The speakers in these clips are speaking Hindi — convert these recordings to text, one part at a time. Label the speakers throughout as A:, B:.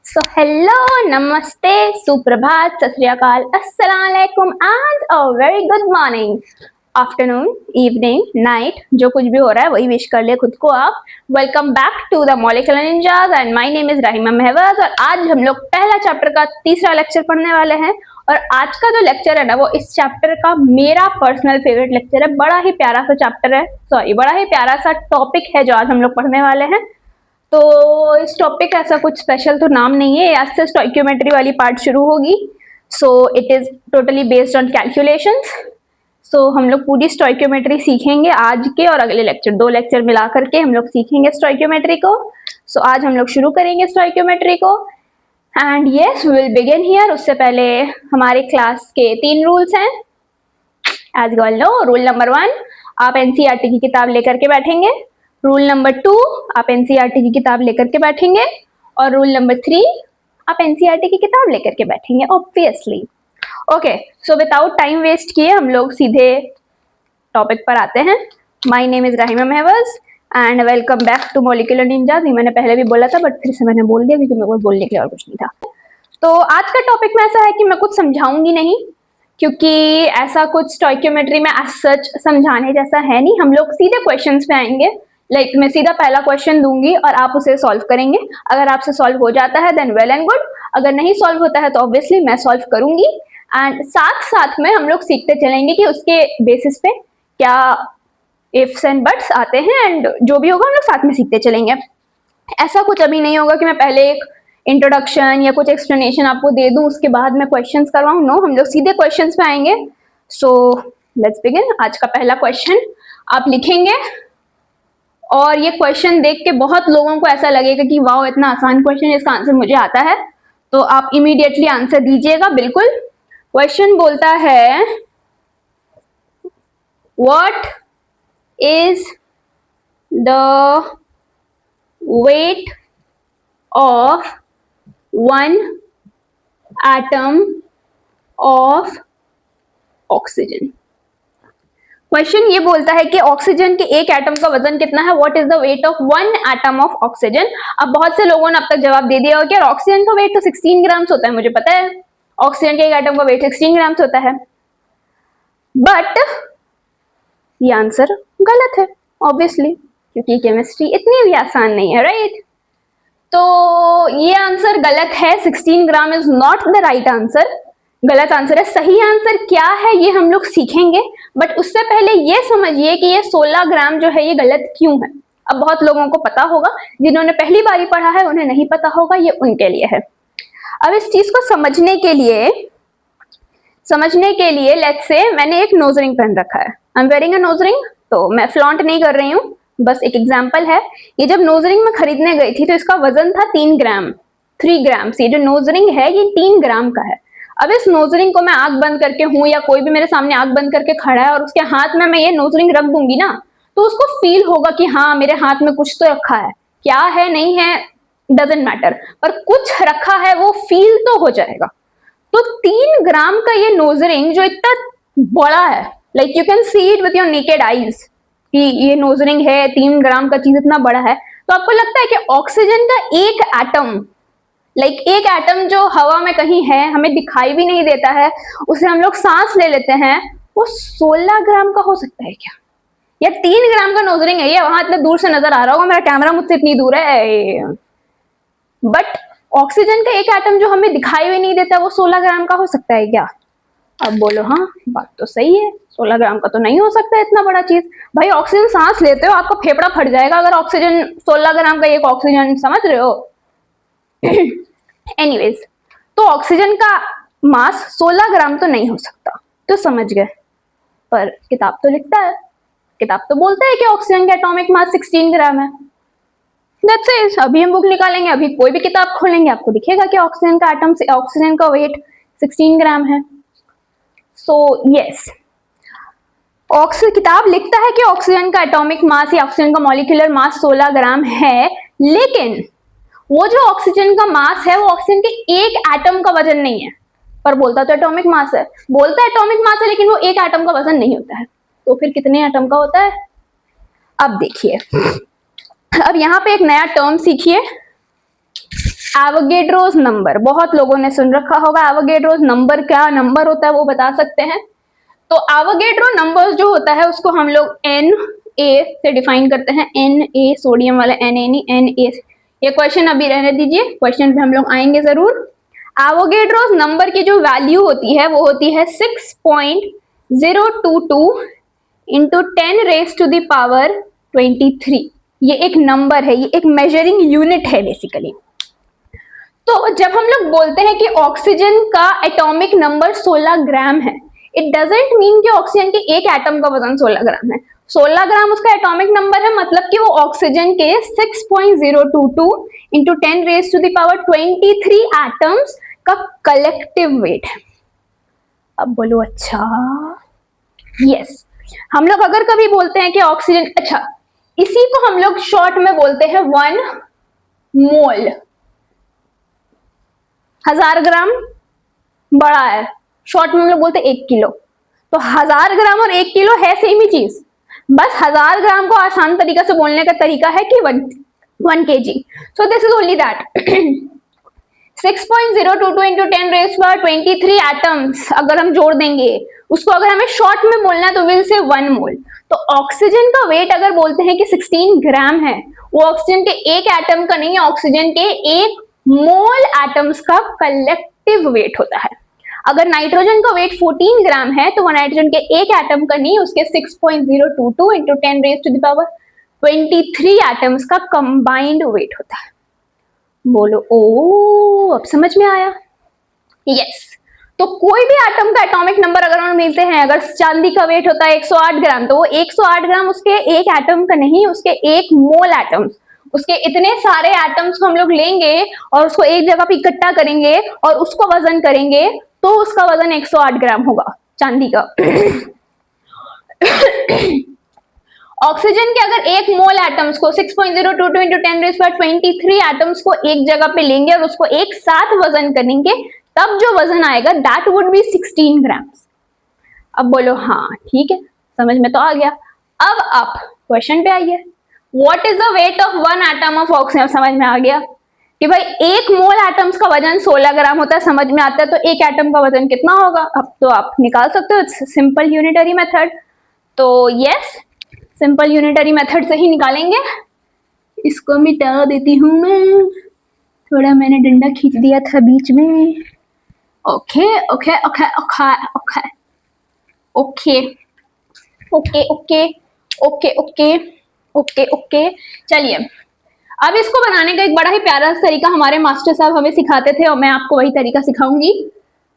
A: So hello, namaste, सुप्रभात, सत श्री अकाल, अस्सलाम वालेकुम and a very good morning, afternoon, evening, night, जो कुछ भी हो रहा है वही विश कर ले खुद को आप। Welcome back to the Molecular Ninjas and my name is Rahima Mahvaz और आज हम लोग पहला चैप्टर का तीसरा लेक्चर पढ़ने वाले हैं। और आज का जो लेक्चर है ना वो इस चैप्टर का मेरा पर्सनल फेवरेट लेक्चर है। बड़ा ही प्यारा सा चैप्टर है, सॉरी बड़ा ही प्यारा सा टॉपिक है जो आज हम लोग पढ़ने वाले हैं। तो इस टॉपिक का ऐसा कुछ स्पेशल तो नाम नहीं है, आज से स्टोइकियोमेट्री वाली पार्ट शुरू होगी। So it is totally based on calculations. So हम लोग पूरी स्टोइकियोमेट्री सीखेंगे आज के और अगले लेक्चर, 2 लेक्चर मिला करके हम लोग सीखेंगे स्टोइकियोमेट्री को। सो आज हम लोग शुरू करेंगे स्टोइकियोमेट्री को and yes we will begin here. उससे पहले हमारे क्लास के 3 रूल्स हैं as you all know. Rule number 1, आप एनसीईआरटी की किताब लेकर के बैठेंगे। रूल नंबर 2, आप एनसीईआरटी की किताब लेकर के बैठेंगे। और रूल नंबर 3, आप एनसीईआरटी की किताब लेकर के बैठेंगे obviously. Okay, so without time waste किए हम लोग सीधे टॉपिक पर आते हैं। My name is Rahima Mahvaz and welcome back to Molecular Ninjas. ये मैंने पहले भी बोला था बट फिर से मैंने बोल दिया क्योंकि मेरे को बोलने के लिए और कुछ नहीं था। तो आज का टॉपिक में ऐसा है कि मैं कुछ समझाऊंगी नहीं, क्योंकि ऐसा कुछ स्टोइकियोमेट्री में एज सच समझाने जैसा है नहीं। हम लोग सीधे क्वेश्चंस पे आएंगे। मैं सीधा पहला क्वेश्चन दूंगी और आप उसे सॉल्व करेंगे। अगर आपसे सॉल्व हो जाता है देन वेल एंड गुड, अगर नहीं सॉल्व होता है तो ऑब्वियसली मैं सॉल्व करूंगी। एंड साथ साथ में हम लोग सीखते चलेंगे कि उसके बेसिस पे क्या इफ्स एंड बट्स आते हैं एंड जो भी होगा हम लोग साथ में सीखते चलेंगे। ऐसा कुछ अभी नहीं होगा कि मैं पहले एक इंट्रोडक्शन या कुछ एक्सप्लेनेशन आपको दे दूं उसके बाद मैं क्वेश्चंस करवाऊं। नो, हम लोग सीधे क्वेश्चंस पे आएंगे। So let's begin. आज का पहला क्वेश्चन आप लिखेंगे और ये क्वेश्चन देख के बहुत लोगों को ऐसा लगेगा कि वाओ इतना आसान क्वेश्चन है, इसका आंसर मुझे आता है। तो आप इमीडिएटली आंसर दीजिएगा बिल्कुल। क्वेश्चन बोलता है what is the weight of one atom of oxygen। Question ये बोलता है कि ऑक्सीजन के एक एटम का वजन कितना है। What is the weight of one atom of oxygen. अब बहुत से लोगों ने अब तक जवाब दे दिया हो कि ऑक्सीजन का वेट तो 16 ग्राम्स होता है। मुझे पता है ऑक्सीजन के एक एटम का वेट 16 ग्राम्स होता है, बट ये आंसर गलत है ऑब्वियसली, क्योंकि केमिस्ट्री इतनी भी आसान नहीं है, राइट। तो ये आंसर गलत है। 16 gram is not the right answer, गलत आंसर है। सही आंसर क्या है ये हम लोग सीखेंगे, बट उससे पहले ये समझिए कि ये 16 ग्राम जो है ये गलत क्यों है। अब बहुत लोगों को पता होगा, जिन्होंने पहली बार ही पढ़ा है उन्हें नहीं पता होगा, ये उनके लिए है। अब इस चीज को समझने के लिए लेट्स से मैंने एक नोज रिंग पहन रखा है। I am wearing a nose ring, तो मैं फ्लॉन्ट नहीं कर रही हूँ, बस एक एग्जाम्पल है। ये जब नोज रिंग में खरीदने गई थी तो इसका वजन था 3 ग्राम, 3 ग्राम। ये जो नोज रिंग है ये 3 ग्राम का है। अब इस नोज रिंग को मैं आंख बंद करके हूं या कोई भी मेरे सामने आंख बंद करके खड़ा है और उसके हाथ में मैं ये नोज रिंग रख दूंगी ना, तो उसको फील होगा कि हाँ मेरे हाथ में कुछ तो रखा है। क्या है नहीं है डजेंट मैटर, पर कुछ रखा है वो फील तो हो जाएगा। तो 3 ग्राम का ये नोज रिंग जो इतना बड़ा है, like you can see it with your naked eyes कि ये नोज रिंग है, 3 ग्राम का चीज इतना बड़ा है। तो आपको लगता है कि ऑक्सीजन का एक एटम, एक एटम जो हवा में कहीं है, हमें दिखाई भी नहीं देता है, उसे हम लोग सांस ले लेते हैं, वो 16 ग्राम का हो सकता है क्या? या 3 ग्राम का नोज रिंग है, ये वहां इतना दूर से नजर आ रहा होगा, मेरा कैमरा मुझसे इतनी दूर है, बट ऑक्सीजन का एक एटम जो हमें दिखाई भी नहीं देता वो 16 ग्राम का हो सकता है क्या? अब बोलो हाँ बात तो सही है, 16 ग्राम का तो नहीं हो सकता इतना बड़ा चीज। भाई ऑक्सीजन सांस लेते हो आपका फेफड़ा फट जाएगा अगर ऑक्सीजन 16 ग्राम का एक ऑक्सीजन, समझ रहे हो। एनीवेज, तो ऑक्सीजन का मास 16 ग्राम तो नहीं हो सकता, तो समझ गए। पर किताब तो लिखता है, किताब तो बोलता है कि ऑक्सीजन का एटॉमिक मास 16 ग्राम है। That's it। अभी हम बुक निकालेंगे, अभी कोई भी किताब खोलेंगे आपको दिखेगा कि ऑक्सीजन का एटम से ऑक्सीजन का वेट 16 ग्राम है। सो यस, किताब लिखता है कि ऑक्सीजन का एटॉमिक मास या ऑक्सीजन का मॉलिक्यूलर मास 16 ग्राम है, लेकिन वो जो ऑक्सीजन का मास है वो ऑक्सीजन के एक एटम का वजन नहीं है। पर बोलता तो एटॉमिक मास है, बोलता है एटॉमिक मास है, लेकिन वो एक एटम का वजन नहीं होता है। तो फिर कितने एटम का होता है? अब देखिए, अब यहाँ पे एक नया टर्म सीखिए, एवोगेड्रोस नंबर, बहुत लोगों ने सुन रखा होगा एवोगेड्रोस नंबर, क्या नंबर होता है वो बता सकते हैं? तो एवोगेड्रो नंबर जो होता है उसको हम लोग एन ए से डिफाइन करते हैं, एन ए सोडियम वाला एन ए नहीं, एन ए। ये क्वेश्चन अभी रहने दीजिए, क्वेश्चन पे हम लोग आएंगे जरूर। एवोगेड्रोस नंबर की जो वैल्यू होती है वो होती है 6.022 इंटू 10⁻⁻23। ये एक नंबर है, ये एक मेजरिंग यूनिट है बेसिकली। तो जब हम लोग बोलते हैं कि ऑक्सीजन का एटॉमिक नंबर 16 ग्राम है, इट डजेंट मीन कि ऑक्सीजन के एक एटम का वजन 16 ग्राम है। 16 ग्राम उसका एटॉमिक नंबर है, मतलब कि वो ऑक्सीजन के 6.022 इंटू 10⁻23 एटम्स का कलेक्टिव वेट है। अब बोलो अच्छा, यस हम लोग अगर कभी बोलते हैं कि ऑक्सीजन, अच्छा इसी को हम लोग शॉर्ट में बोलते हैं 1 मोल। 1000 ग्राम बड़ा है, शॉर्ट में हम लोग बोलते हैं 1 किलो। तो 1000 ग्राम और 1 किलो है सेम ही चीज, बस 1000 ग्राम को आसान तरीका से बोलने का तरीका है कि 1 kg। So this is only that 6.022 into 10⁻23 atoms अगर हम जोड़ देंगे उसको, अगर हमें शॉर्ट में बोलना है तो विल से 1 मोल। तो ऑक्सीजन का वेट अगर बोलते हैं कि 16 ग्राम है, वो ऑक्सीजन के एक एटम का नहीं है, ऑक्सीजन के 1 मोल एटम्स का कलेक्टिव वेट होता है। अगर नाइट्रोजन का वेट 14 ग्राम है तो वो नाइट्रोजन के एक एटम का नहीं, उसके 6.022 इंटू 10⁻23 एटम्स का कंबाइंड वेट होता है। बोलो ओ, अब समझ में आया? यस तो कोई भी एटम का एटॉमिक नंबर अगर हमें मिलते हैं, अगर चांदी का वेट होता है 108 ग्राम, तो वो 108 ग्राम उसके एक एटम का नहीं, उसके 1 मोल एटम्स, उसके इतने सारे एटम्स को हम लोग लेंगे और उसको एक जगह पे इकट्ठा करेंगे और उसको वजन करेंगे तो उसका वजन 108 ग्राम होगा चांदी का। ऑक्सीजन के अगर 1 मोल एटम्स को 6.022 इंटू 10⁻23 एटम्स को एक जगह पे लेंगे और उसको एक साथ वजन करेंगे, तब जो वजन आएगा दैट वुड बी 16 ग्राम। अब बोलो हाँ ठीक है, समझ में तो आ गया। अब आप क्वेश्चन पे आइए, what is the weight of 1 atom of oxygen. समझ में आ गया कि भाई 1 मोल एटम्स का वजन 16 ग्राम होता है, समझ में आता है। तो एक एटम का वजन कितना होगा, अब तो आप निकाल सकते हो, सिंपल यूनिटरी मेथड। तो यस सिंपल यूनिटरी मेथड से ही निकालेंगे। इसको मिटा देती हूं मैं, थोड़ा मैंने डंडा खींच दिया था बीच में। Okay okay okay okay okay okay okay okay okay okay okay okay चलिए, अब इसको बनाने का एक बड़ा ही प्यारा तरीका हमारे मास्टर साहब हमें सिखाते थे और मैं आपको वही तरीका सिखाऊंगी,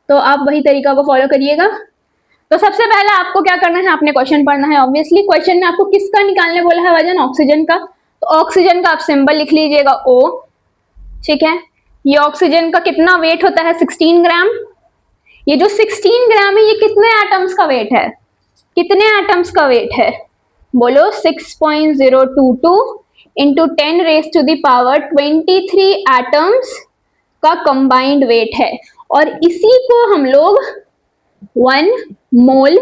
A: तो आप वही तरीका को फॉलो करिएगा। तो सबसे पहले आपको क्या करना है, आपने क्वेश्चन पढ़ना है। ऑब्वियसली क्वेश्चन में आपको किसका निकालने बोला है वजन, ऑक्सीजन का। तो ऑक्सीजन का आप सिंबल लिख लीजिएगा O, ठीक है। ये ऑक्सीजन का कितना वेट होता है 16 ग्राम। ये जो 16 ग्राम है ये कितने एटम्स का वेट है, कितने एटम्स का वेट है, बोलो 6.022 इंटू 10⁻23 एटम्स का कंबाइंड वेट है, और इसी को हम लोग 1 मोल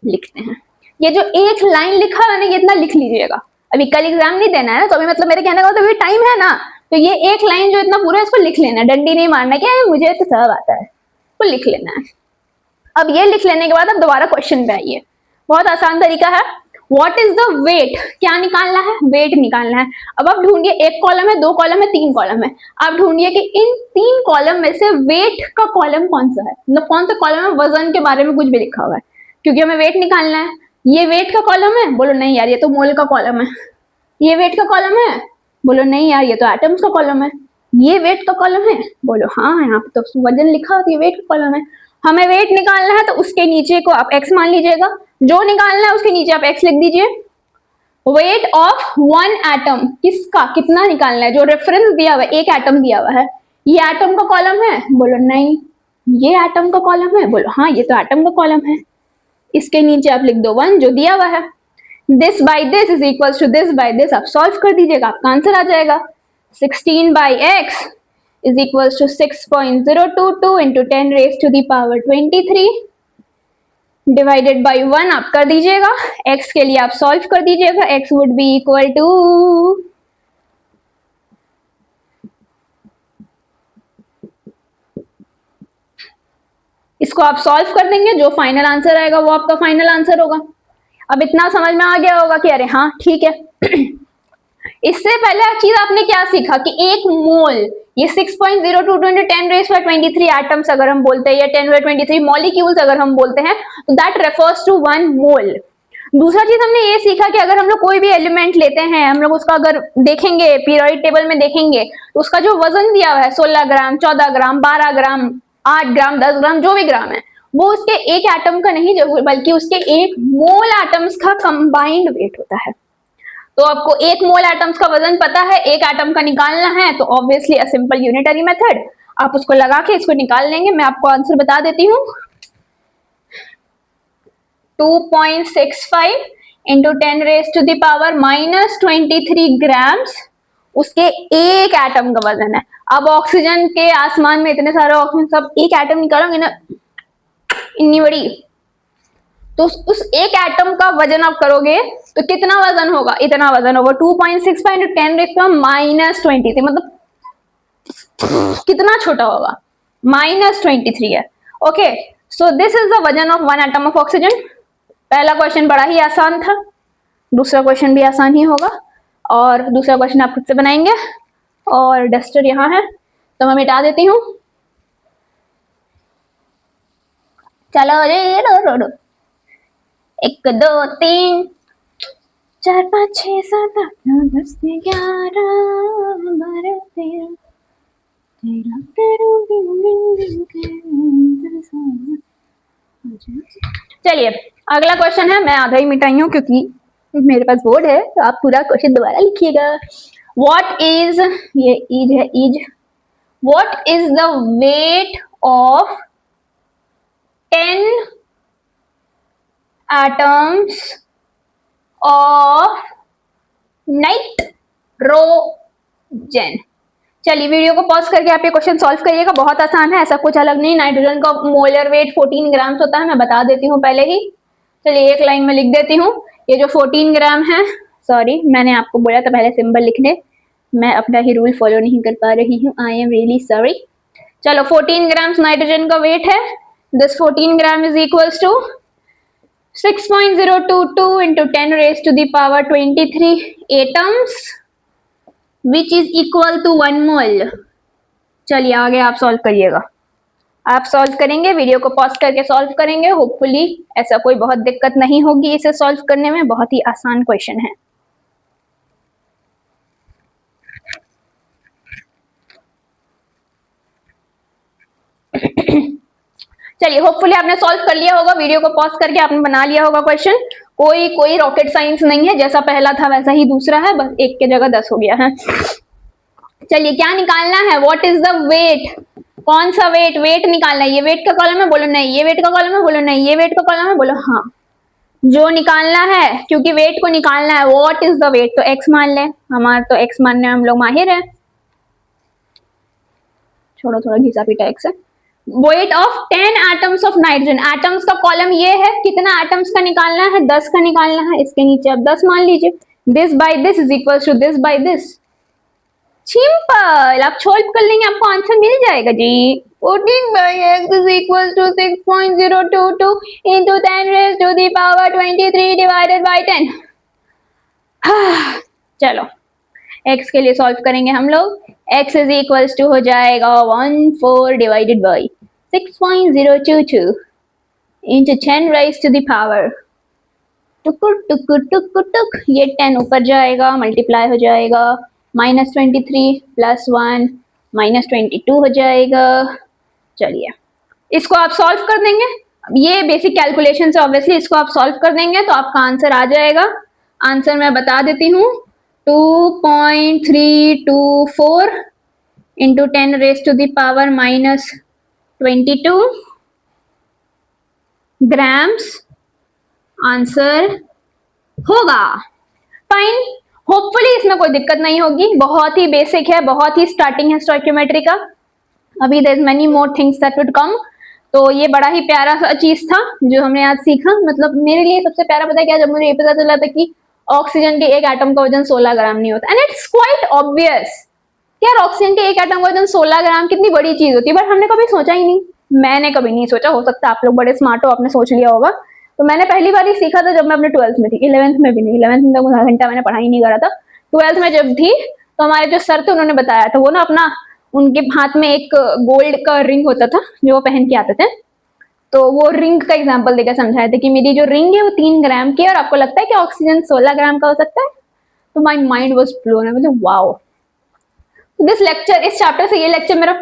A: लिखते हैं। ये जो एक लाइन लिखा है ना, ये इतना लिख लीजिएगा, अभी कल एग्जाम नहीं देना है ना, तो अभी मतलब मेरे कहने का तो टाइम है ना, तो ये एक लाइन जो इतना पूरा है इसको लिख लेना है, डंडी नहीं मारना क्या है, मुझे तो सब आता है, तो लिख लेना है। अब ये लिख लेने के बाद अब दोबारा क्वेश्चन पे आइए, बहुत आसान तरीका है। व्हाट इज द वेट, क्या निकालना है, वेट निकालना है। अब आप ढूंढिए, एक कॉलम है, 2 कॉलम है, 3 कॉलम है, आप ढूंढिए कि इन 3 कॉलम में से वेट का कॉलम कौन सा है, मतलब कौन सा कॉलम है वजन के बारे में कुछ भी लिखा हुआ है, क्योंकि हमें वेट निकालना है। ये वेट का कॉलम है, बोलो नहीं यार ये तो मोल का कॉलम है। ये वेट का कॉलम है, बोलो नहीं यार ये तो एटम्स का कॉलम है। ये वेट का कॉलम है, बोलो हाँ यहाँ पे तो वजन लिखा है, ये वेट का कॉलम है। हमें वेट निकालना है तो उसके नीचे को आप x मान लीजिएगा, जो निकालना है उसके नीचे आप x लिख दीजिए। वेट ऑफ 1 एटम, किसका कितना निकालना है, जो रेफरेंस दिया हुआ है, एक एटम दिया हुआ है, ये एटम का कॉलम है, बोलो नहीं। ये एटम का कॉलम है, बोलो हाँ ये तो एटम का कॉलम है। इसके नीचे आप लिख दो 1 जो दिया हुआ है। This by this is equal to this by this, आप सॉल्व कर दीजिएगा, आपका आंसर आ जाएगा। 16/x is equals to 6.022 into 10⁻23 divided by 1 आप कर दीजिएगा। x के लिए आप सॉल्व कर दीजिएगा, x would be equal to इसको आप सॉल्व कर देंगे, जो फाइनल आंसर आएगा वो आपका फाइनल आंसर होगा। अब इतना समझ में आ गया होगा कि अरे हाँ ठीक है। इससे पहले चीज आपने क्या सीखा कि एक मोल, ये 6.02 × 10⁻23 एटम्स अगर हम बोलते हैं या 10⁻23 मॉलिक्यूल्स अगर हम बोलते हैं तो दैट रेफर्स टू 1 मोल। दूसरा चीज हमने ये सीखा कि अगर हम लोग कोई भी एलिमेंट लेते हैं, हम लोग उसका अगर देखेंगे पीरियोडिक टेबल में देखेंगे तो उसका जो वजन दिया हुआ है 16 ग्राम, 14 ग्राम, 12 ग्राम, 8 ग्राम, 10 ग्राम, जो भी ग्राम है, वो उसके एक एटम का नहीं बल्कि उसके एक मोल एटम्स का कंबाइंड वेट होता है। तो आपको एक मोल एटम्स का वजन पता है, एक एटम का निकालना है, तो obviously a simple unitary method, आप उसको लगा के इसको निकाल लेंगे। मैं आपको आंसर बता देती हूँ, 2.65 इंटू 10⁻⁻23 ग्राम्स उसके एक एटम का वजन है। अब ऑक्सीजन के आसमान में इतने सारे ऑक्सीजन, सब एक एटम निकालोगे ना इतनी बड़ी, तो उस एक एटम का वजन आप करोगे तो कितना वजन होगा, इतना वजन होगा। 2.65 इंटू 10⁻⁻23, मतलब कितना छोटा होगा, -23 है। Okay, so this is the वजन ऑफ 1 एटम ऑफ ऑक्सीजन। पहला क्वेश्चन बड़ा ही आसान था, दूसरा क्वेश्चन भी आसान ही होगा, और दूसरा क्वेश्चन आप खुद से बनाएंगे। और डस्टर यहाँ है तो मैं मिटा देती हूँ। चलो रे रो 1 2 3 4 5 6 7 8 9 10 11 12 13 चलिए अगला क्वेश्चन है, मैं आधा ही मिटाई हूँ क्योंकि मेरे पास बोर्ड है, तो आप पूरा क्वेश्चन दोबारा लिखिएगा। व्हाट इज, ये इज है, is, what is the weight of 10 atoms of nitrogen. चलिए वीडियो को पॉज करके आप ये क्वेश्चन सॉल्व करिएगा, बहुत आसान है, ऐसा कुछ अलग नहीं। नाइट्रोजन का मोलर वेट 14 ग्राम होता है, मैं बता देती हूँ पहले ही। चलिए एक लाइन में लिख देती हूँ, ये जो 14 ग्राम है, सॉरी मैंने आपको बोला था पहले सिंबल लिखने, मैं अपना ही रूल फॉलो नहीं कर पा रही हूँ, आई एम रियली सॉरी। चलो 14 ग्राम नाइट्रोजन का वेट है, this 14 gram is equals to 6.022 into 10⁻23 atoms which is equal to 1 mole। चलिए आगे आप सॉल्व करिएगा, आप सॉल्व करेंगे, वीडियो को पॉज करके सॉल्व करेंगे, होपफुली ऐसा कोई बहुत दिक्कत नहीं होगी इसे सॉल्व करने में, बहुत ही आसान क्वेश्चन है। चलिए होपफुली आपने सॉल्व कर लिया होगा, वीडियो को पॉज करके आपने बना लिया होगा क्वेश्चन। कोई रॉकेट साइंस नहीं है, जैसा पहला था वैसा ही दूसरा है, बस एक के जगह 10 हो गया है। चलिए क्या निकालना है, व्हाट इज द वेट, कौन सा वेट, वेट निकालना है। ये वेट का कॉलम है, बोलो नहीं, ये वेट का कॉलम है, बोलो नहीं, ये वेट का कॉलम है, बोलो हाँ। जो निकालना है, क्योंकि वेट को निकालना है, व्हाट इज द वेट, तो एक्स मान ले, हमारा तो एक्स मानने में हम लोग माहिर है, छोड़ो थोड़ा घिसा पीटा एक्स है। Weight of 10 atoms of nitrogen, atoms का कॉलम ये है, कितना एटम्स का निकालना है, 10 का निकालना है, इसके नीचे अब 10 मान लीजिए, this by this is equal to this by this, simple, आप सॉल्व कर लेंगे आपको आंसर मिल जाएगा जी। 14/x is equal to 6.022 into 10⁻23 divided by 10। चलो x के लिए सॉल्व करेंगे हम लोग, x इज इक्वल्स टू हो जाएगा 14 डिवाइडेड बाई 6.022 इंटू 10⁻⁴। टुक टुक टुक टुक, ये 10 ऊपर जाएगा, मल्टीप्लाई हो जाएगा, -23 + 1 -22 हो जाएगा। चलिए इसको आप सॉल्व कर देंगे, ये बेसिक कैलकुलेशन से ऑब्वियसली इसको आप सॉल्व कर देंगे तो आपका आंसर आ जाएगा। आंसर मैं बता देती हूँ, 2.324 इंटू 10⁻⁻22 ग्राम्स आंसर होगा। फाइन, होपफुली इसमें कोई दिक्कत नहीं होगी, बहुत ही बेसिक है, बहुत ही स्टार्टिंग है स्टोइकियोमेट्री का, अभी there is many more things that would come. तो ये बड़ा ही प्यारा सा चीज था जो हमने आज सीखा, मतलब मेरे लिए सबसे प्यारा पता है क्या, जब मुझे ये पता चला था कि ऑक्सीजन के एक एटम का वजन 16 ग्राम नहीं होता, एंड इट्स क्वाइट ऑब्वियस यार, ऑक्सीजन के एक एटम का वजन 16 ग्राम कितनी बड़ी चीज होती है, बट हमने कभी सोचा ही नहीं, मैंने कभी नहीं सोचा, हो सकता है आप लोग बड़े स्मार्ट हो, आपने सोच लिया होगा। तो मैंने पहली बार ही सीखा था जब मैं अपने 12th में थी, 11th में भी नहीं, 11th में तो आधा घंटा मैंने पढ़ाई नहीं करा था। 12th में जब थी तो हमारे जो सर थे उन्होंने बताया था, वो ना अपना उनके हाथ में एक गोल्ड का रिंग होता था जो वो पहन के आते थे, तो वो रिंग का एग्जाम्पल देकर समझाया था कि मेरी जो रिंग है वो 3 ग्राम की है और आपको लगता है कि ऑक्सीजन 16 ग्राम का हो सकता है। तो माई माइंड वॉज ब्लोन, मतलब वाओ। दिस लेक्चर, इस चैप्टर से ये लेक्चर मेरा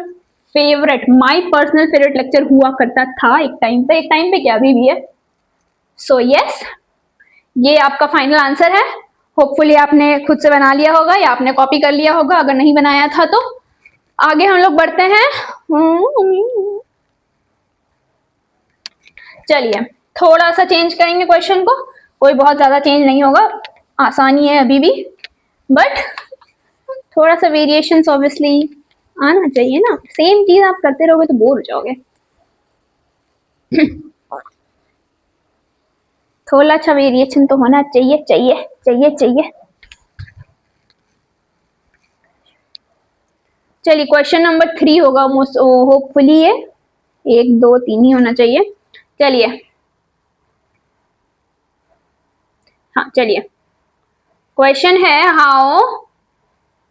A: favourite, my personal favourite lecture हुआ करता था एक टाइम पे क्या अभी भी है। सो यस, ये आपका फाइनल आंसर है। होपफुली आपने खुद से बना लिया होगा या आपने कॉपी कर लिया होगा, अगर नहीं बनाया था तो। आगे हम लोग बढ़ते हैं। चलिए थोड़ा सा चेंज करेंगे क्वेश्चन को, कोई बहुत ज्यादा चेंज नहीं होगा, आसानी है अभी भी, बट थोड़ा सा वेरिएशन ऑब्वियसली आना चाहिए ना, सेम चीज आप करते रहोगे तो बोर हो जाओगे। थोड़ा अच्छा वेरिएशन तो होना चाहिए चाहिए चाहिए चाहिए। चलिए क्वेश्चन नंबर 3 होगा मोस्ट होपफुली, ये 1 2 3 ही होना चाहिए। चलिए, हाँ चलिए, क्वेश्चन है हाउ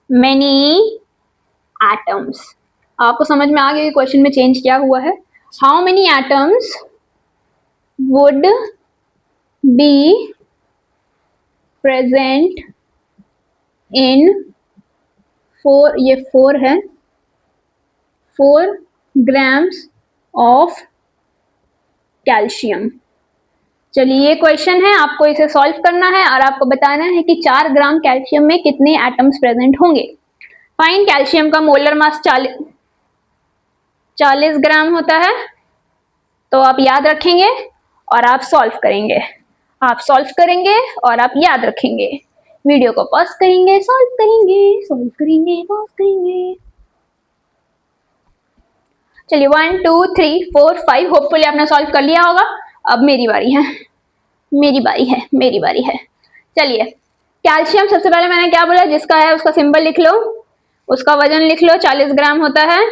A: मेनी एटम्स। आपको समझ में आ गया कि क्वेश्चन में चेंज क्या हुआ है। How many atoms would be present in 4, ये 4 है, 4 ग्राम्स ऑफ कैल्शियम। चलिए ये क्वेश्चन है, आपको इसे सॉल्व करना है और आपको बताना है कि 4 ग्राम कैल्शियम में कितने एटम्स प्रेजेंट होंगे। फाइन, कैल्शियम का मोलर मास 40 ग्राम होता है, तो आप याद रखेंगे और आप सॉल्व करेंगे, आप सॉल्व करेंगे और आप याद रखेंगे। वीडियो को पॉज करेंगे, सॉल्व करेंगे, सॉल्व करेंगे, पॉज करेंगे। चलिए 1 2 3 4 5, होपफुली आपने सॉल्व कर लिया होगा। अब मेरी बारी है, मेरी बारी है, मेरी बारी है। चलिए, कैल्शियम सबसे पहले मैंने क्या बोला, जिसका है उसका सिंबल लिख लो, उसका वजन लिख लो, 40 ग्राम होता है।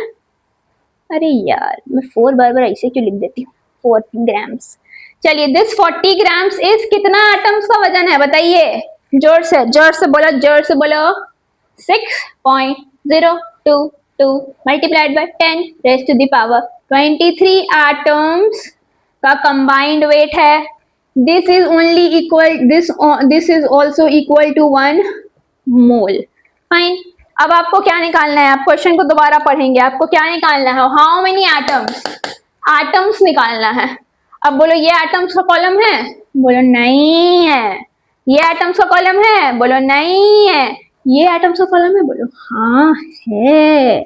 A: अरे यार मैं 4 बार ऐसे क्यों लिख देती हूँ, 40 ग्राम्स। चलिए दिस 40 ग्राम्स इज कितना एटम्स का वजन है बताइए, जोर से बोलो, जोर से बोलो। 6.022 multiplied by 10 raise to the power 23 atoms का कंबाइंड वेट है। This is only equal, this is also equal to 1 mole. Fine, अब आपको क्या निकालना है, आप क्वेश्चन को दोबारा पढ़ेंगे, आपको क्या निकालना है, हाउ मेनी एटम्स, एटम्स निकालना है। अब बोलो ये एटम्स का कॉलम है, बोलो नहीं है। ये एटम्स का कॉलम है, बोलो नहीं है। ये एटम्स का कॉलम है, बोलो हाँ है।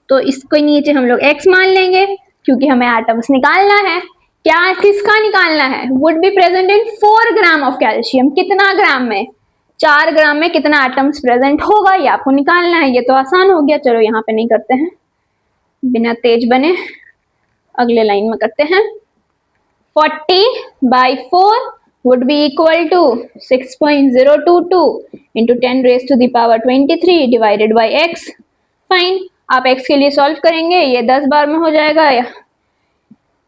A: तो इसको नीचे हम लोग x मान लेंगे क्योंकि हमें एटम्स निकालना है। क्या किसका निकालना है, would be present in 4 gram of calcium, कितना ग्राम में, 4 ग्राम में कितना एटम्स प्रेजेंट होगा, ये आपको निकालना है। ये तो आसान हो गया, चलो यहाँ पे नहीं करते हैं, बिना तेज बने अगले लाइन में करते हैं। 40/4 would be equal to 6.022 into 10 raised to the power 23 divided by x। Fine, आप x के लिए सॉल्व करेंगे, ये 10 बार में हो जाएगा,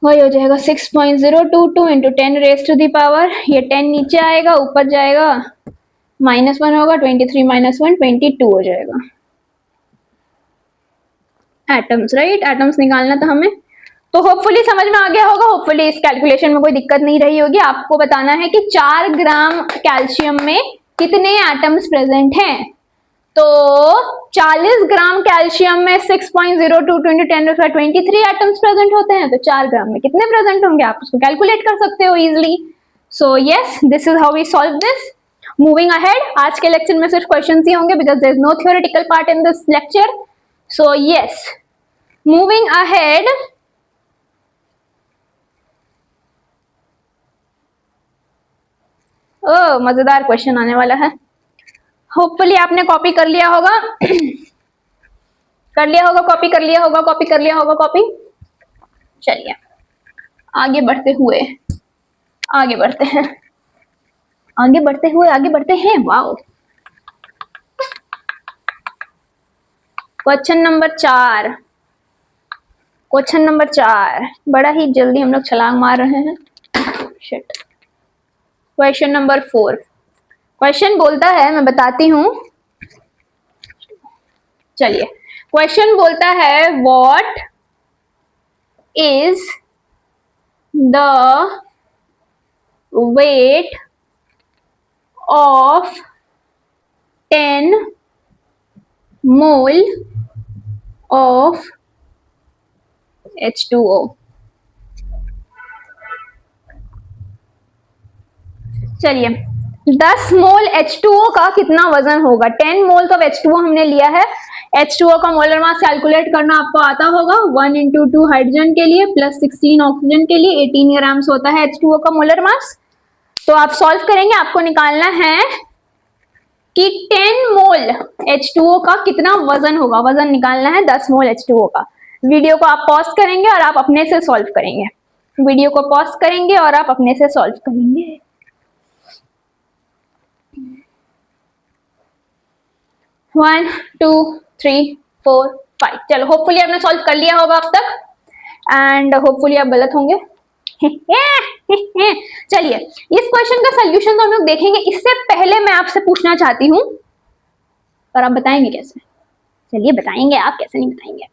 A: वही हो जाएगा 6.022 into 10 raised to the power, ये 10 नीचे आएगा, ऊपर जाएगा -1 होगा, 23 - 1 22 हो जाएगा। एटम्स, राइट, एटम्स निकालना था हमें। तो होपफुली समझ में आ गया होगा, होपफुली इस कैलकुलेशन में कोई दिक्कत नहीं रही होगी। आपको बताना है कि 4 ग्राम कैल्शियम में कितने एटम्स प्रेजेंट हैं। तो 40 ग्राम कैल्शियम में 6.022 × 10⁻23 एटम्स प्रेजेंट होते हैं, तो 4 ग्राम में कितने प्रेजेंट होंगे आप उसको कैलकुलेट कर सकते हो easily. So yes, this is how we solve this. Moving ahead, आज के लेक्चर में सिर्फ क्वेश्चंस ही होंगे because there is no theoretical part in this lecture. So yes, moving ahead, मजेदार क्वेश्चन आने वाला है। होपफुली आपने कॉपी कर लिया होगा कर लिया होगा, कॉपी कर लिया होगा, कॉपी कर लिया होगा, कॉपी। चलिए आगे बढ़ते हुए, आगे बढ़ते हैं, आगे बढ़ते हुए, आगे बढ़ते हैं। Wow, question number 4, question number 4, बड़ा ही जल्दी हम लोग छलांग मार रहे हैं। शिट। क्वेश्चन नंबर 4, क्वेश्चन बोलता है, मैं बताती हूं, चलिए। क्वेश्चन बोलता है what is the weight of 10 mole of H2O। चलिए, 10 मोल H2O का कितना वजन होगा? 10 मोल ऑफ H2O हमने लिया है। H2O का मोलर मास कैलकुलेट करना आपको आता होगा। 1 × 2 हाइड्रोजन के लिए प्लस 16 ऑक्सीजन के लिए 18 ग्राम्स होता है H2O का मोलर मास। तो आप सॉल्व करेंगे, आपको निकालना है कि 10 मोल H2O का कितना वजन होगा। वजन निकालना है 10 मोल H2O का। वीडियो को आप पॉज करेंगे और आप अपने से सॉल्व करेंगे। वीडियो को पॉज करेंगे और आप अपने से सॉल्व करेंगे। One, two, three, four, 5। चलो, होपफुली आपने सॉल्व कर लिया होगा अब तक, एंड होपफुली आप गलत होंगे। चलिए, इस क्वेश्चन का सोल्यूशन तो हम लोग देखेंगे। इससे पहले मैं आपसे पूछना चाहती हूँ, और आप बताएंगे कैसे? चलिए बताएंगे आप, कैसे नहीं बताएंगे।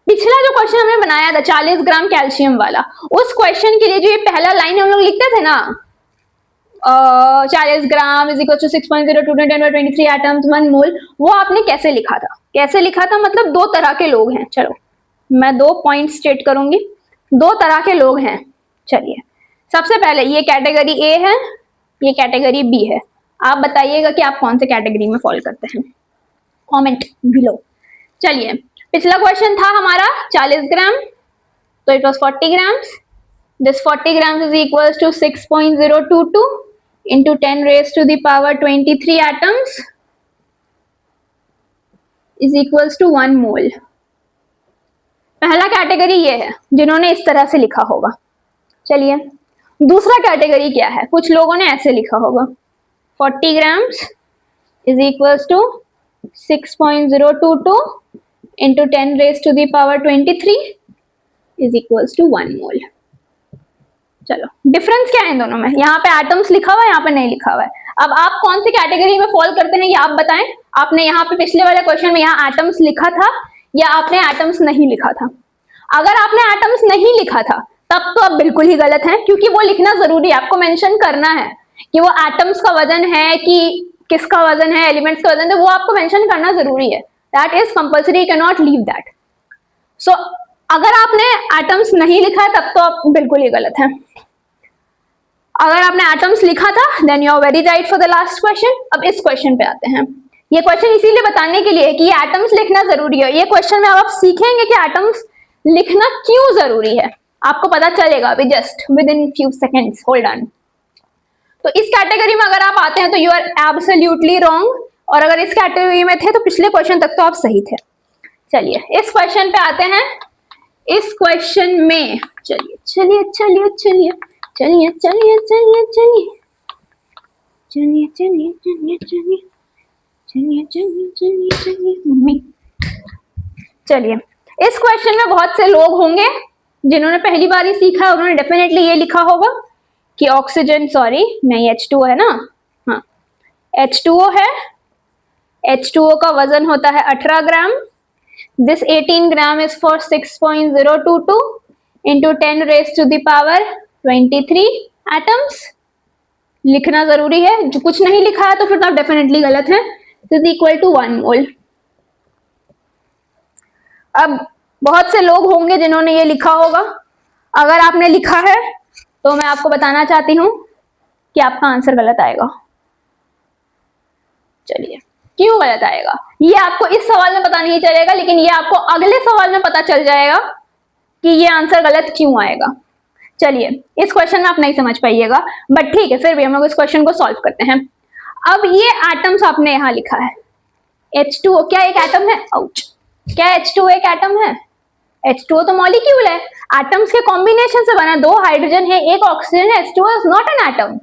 A: पिछला जो क्वेश्चन हमने बनाया था 40 ग्राम कैल्शियम वाला, उस क्वेश्चन के लिए जो ये पहला लाइन हम लोग लिखते थे ना, 40 gram is equal to 6.02 × 10⁻23 atoms 1 mole, वो आपने कैसे लिखा था? कैसे लिखा था मतलब, दो तरह के लोग हैं। चलो, मैं 2 पॉइंट स्टेट करूंगी। 2 तरह के लोग हैं। चलिए, सबसे पहले ये कैटेगरी ए है, ये कैटेगरी बी है। आप बताइएगा कि आप कौन से कैटेगरी में फॉलो करते हैं, कमेंट बिलो। चलिए, पिछला क्वेश्चन था हमारा 40 ग्राम, तो it was 40 grams. This 40 grams is equals to 6.022 into 10 raised to the power 23 atoms is equals to 1 mole। पहला कैटेगरी ये है जिन्होंने इस तरह से लिखा होगा। चलिए, दूसरा कैटेगरी क्या है? कुछ लोगों ने ऐसे लिखा होगा, 40 grams is equals to 6.022 into 10 raised to the power 23 is equals to 1 mole। चलो, डिफरेंस क्या है इन दोनों में? यहाँ पे एटम्स लिखा हुआ है, यहाँ पे नहीं लिखा हुआ है। अब आप कौन सी कैटेगरी में फॉलो करते हैं ये आप बताएं। आपने यहाँ पे पिछले वाले क्वेश्चन में यहाँ एटम्स लिखा था या आपने एटम्स नहीं लिखा था? अगर आपने एटम्स नहीं लिखा था तब तो आप बिल्कुल ही गलत हैं, क्योंकि वो लिखना जरूरी है। आपको मेंशन करना है कि वो एटम्स का वजन है कि किसका वजन है, एलिमेंट्स का वजन है, वो आपको मेंशन करना जरूरी है। That is compulsory, you can not leave that. So अगर आपने एटम्स नहीं लिखा है तब तो आप बिल्कुल ही गलत हैं। अगर आपने एटम्स लिखा था then you are very right for the last question. अब इस क्वेश्चन पे आते हैं। ये क्वेश्चन इसीलिए बताने के लिए कि ये एटम्स लिखना जरूरी है। ये क्वेश्चन में आप सीखेंगे कि एटम्स लिखना क्यों जरूरी है, आपको पता चलेगा अभी just with in few seconds. Hold on. तो इस कैटेगरी में अगर आप आते हैं तो यू आर एब्सोल्युटली रॉन्ग, और अगर इस कैटेगरी में थे तो पिछले क्वेश्चन तक तो आप सही थे। चलिए, इस क्वेश्चन पे आते हैं। इस क्वेश्चन में चलिए चलिए चलिए चलिए चलिए चलिए चलिए चलिए चलिए चलिए चलिए चलिए चलिए चलिए चलिए चलिए मम्मी। चलिए, इस क्वेश्चन में बहुत से लोग होंगे जिन्होंने पहली बार ही सीखा है, उन्होंने डेफिनेटली ये लिखा होगा कि ऑक्सीजन, सॉरी नहीं, H2O है ना, हाँ H2O है। H2O का वजन होता है 18 gram. This 18 gram is for 6.022 into 10 raised to the power 23 atoms. लिखना जरूरी है, जो कुछ नहीं लिखा है तो फिर तो आप डेफिनेटली गलत हैं। इज इक्वल टू 1 मोल। अब बहुत से लोग होंगे जिन्होंने ये लिखा होगा। अगर आपने लिखा है तो मैं आपको बताना चाहती हूं कि आपका आंसर गलत आएगा। चलिए, क्यों गलत आएगा ये आपको इस सवाल में पता नहीं चलेगा, लेकिन ये आपको अगले सवाल में पता चल जाएगा कि ये आंसर गलत क्यों आएगा। चलिए, इस क्वेश्चन में आप नहीं समझ पाइएगा, बट ठीक है, फिर भी हम लोग इस क्वेश्चन को सॉल्व करते हैं। अब ये एटम्स आपने यहां लिखा है, H2O क्या एक एटम है? आउच, क्या H2O एक एटम है? H2O तो मॉलिक्यूल है, एटम्स के कॉम्बिनेशन से बना है। 2 हाइड्रोजन है, 1 ऑक्सीजन है। H2O is not an atom,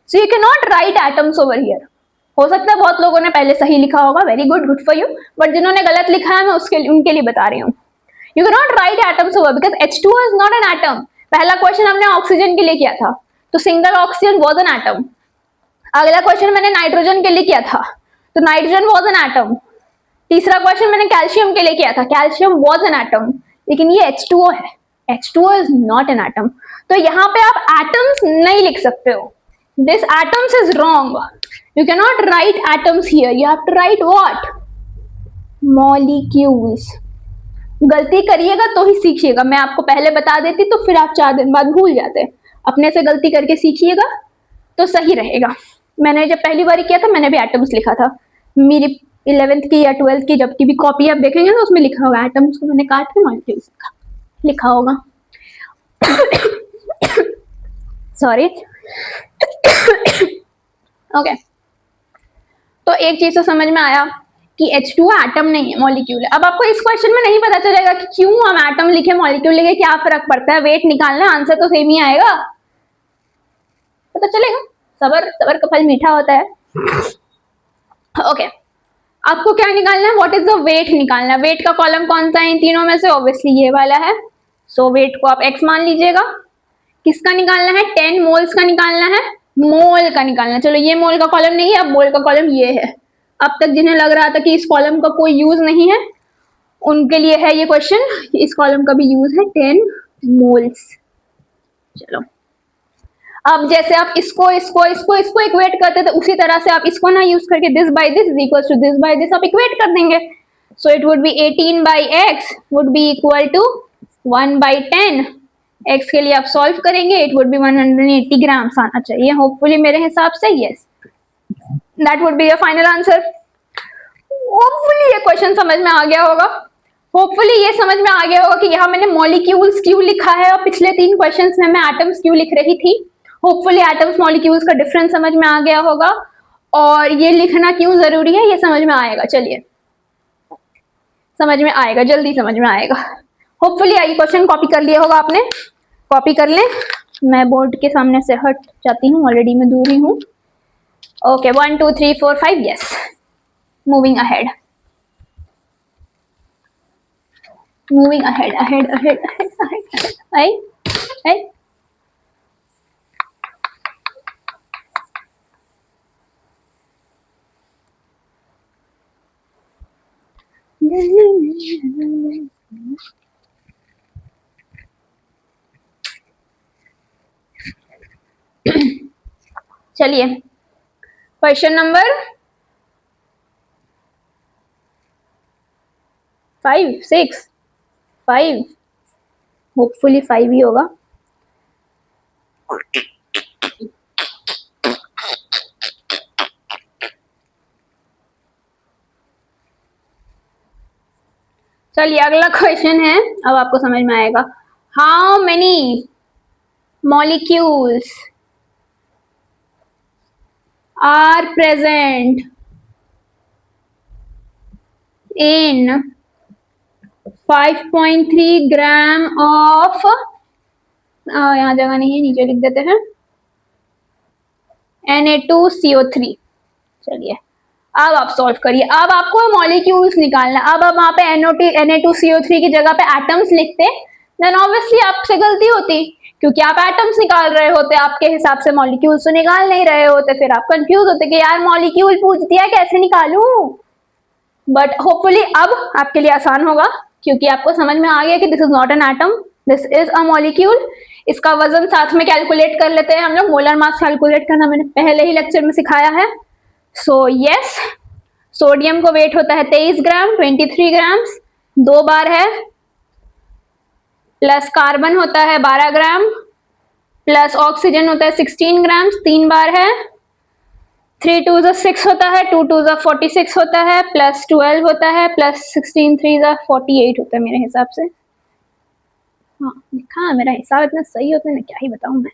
A: so you can not write atoms over here. हो सकता है बहुत लोगों ने पहले सही लिखा होगा, very good, good for you, but जिन्होंने गलत लिखा है मैं उनके लिए बता रही हूँ। You can not write atoms over because H2O is not an atom. पहला क्वेश्चन हमने ऑक्सीजन के लिए किया था, तो single oxygen was an atom. अगला क्वेश्चन मैंने नाइट्रोजन के लिए किया था, तो नाइट्रोजन वाज एन एटम। तीसरा क्वेश्चन मैंने कैल्शियम के लिए किया था, कैल्शियम वाज एन एटम। लेकिन ये H2O है, H2O is not an atom. तो यहाँ पे आप एटम्स नहीं लिख सकते हो, this atoms is wrong, you can not write atoms here, you have to write what, molecules. गलती करिएगा तो ही सीखिएगा, मैं आपको पहले बता देती तो फिर आप 4 दिन बाद भूल जाते। अपने से गलती करके सीखिएगा तो सही रहेगा। मैंने जब पहली बार किया था मैंने भी एटम्स लिखा था, मेरी 11th की या 12th की जब की भी कॉपी आप देखेंगे तो उसमें लिखा होगा एटम्स को मैंने काट के मॉलिक्यूल्स लिखा होगा। सॉरी। ओके, तो एक चीज तो समझ में आया कि H2O एटम नहीं है, मॉलिक्यूल है। अब आपको इस क्वेश्चन में नहीं पता चलेगा कि क्यों हम एटम लिखे मॉलिक्यूल लिखे, क्या फर्क पड़ता है, वेट निकालना, आंसर तो सेम ही आएगा, पता चलेगा। सबर सबर का फल मीठा होता है। ओके, आपको क्या निकालना है, व्हाट इज द वेट निकालना है। वेट का कॉलम कौन सा है इन तीनों में से, ऑब्वियसली ये वाला है। सो वेट को आप x मान लीजिएगा। किसका निकालना है, 10 मोल्स का निकालना है, मोल का निकालना है। चलो ये मोल का कॉलम नहीं है, अब मोल का कॉलम ये है। अब तक जिन्हें लग रहा था कि इस कॉलम का कोई यूज नहीं है उनके लिए है ये क्वेश्चन, इस कॉलम का भी यूज है, 10 मोल्स। चलो, अब जैसे आप इसको इसको इसको इसको इक्वेट करते थे उसी तरह से आप इसको ना यूज करके this by this is equal to this by this आप इक्वेट कर देंगे। So it would be 18 by x would be equal to 1 by 10। x के लिए आप सॉल्व करेंगे, इट वुड बी 180 ग्राम्स आना चाहिए होपफुली मेरे हिसाब से। Yes, that would be your final answer. Hopefully ये क्वेश्चन समझ में आ गया होगा, होपफुली ये समझ में आ गया होगा कि यहाँ मैंने मॉलिक्यूल्स क्यों लिखा है और पिछले 3 क्वेश्चंस में मैं एटम्स क्यों लिख रही थी। होपफुली एटम्स मॉलिक्यूल्स का डिफरेंस समझ में आ गया होगा और ये लिखना क्यों जरूरी है ये समझ में आएगा। चलिए, समझ में आएगा, जल्दी समझ में आएगा। होपफुली ये क्वेश्चन कॉपी कर लिया होगा आपने, कॉपी कर लें। मैं बोर्ड के सामने से हट जाती हूँ, ऑलरेडी मैं दूर ही हूँ। Okay, 1 2 3 4 5, yes, moving ahead, moving ahead, right? चलिए, क्वेश्चन नंबर 5 6 5, होपफुली 5 ही होगा। चलिए, अगला क्वेश्चन है, अब आपको समझ में आएगा। How many molecules are present in 5.3 gram of, यहाँ जगह नहीं है, नीचे लिख देते हैं, Na2CO3। चलिए, अब आप सॉल्व करिए। अब आपको मॉलिक्यूल्स निकालना। अब वहां पे Na2CO3 की जगह पे एटम्स लिखते, देन ऑब्वियसली आपसे गलती होती, क्योंकि आप एटम्स निकाल रहे होते, आपके हिसाब से मॉलिक्यूल्स तो निकाल नहीं रहे होते। फिर आप कंफ्यूज होते कि यार मॉलिक्यूल पूछ दिया, कैसे निकालूं। बट होपफुली अब आपके लिए आसान होगा, क्योंकि आपको समझ में आ गया कि this is not an atom, this is a molecule. इसका वजन साथ में कैलकुलेट कर लेते हैं हम लोग। मोलर मास कैलकुलेट करना मैंने पहले ही लेक्चर में सिखाया है। सो यस, सोडियम को वेट होता है 23 ग्राम, 23 ग्राम्स, 2 बार है, प्लस कार्बन होता है 12 ग्राम, प्लस ऑक्सीजन होता है 16 ग्राम्स, 3 बार है, 3 2 6 होता है, 2 2 46 होता है, प्लस 12 होता है, प्लस 16 3 48 होता है मेरे हिसाब से। हाँ, लिखा मेरा हिसाब इतना सही होता है ना, क्या ही बताऊं मैं।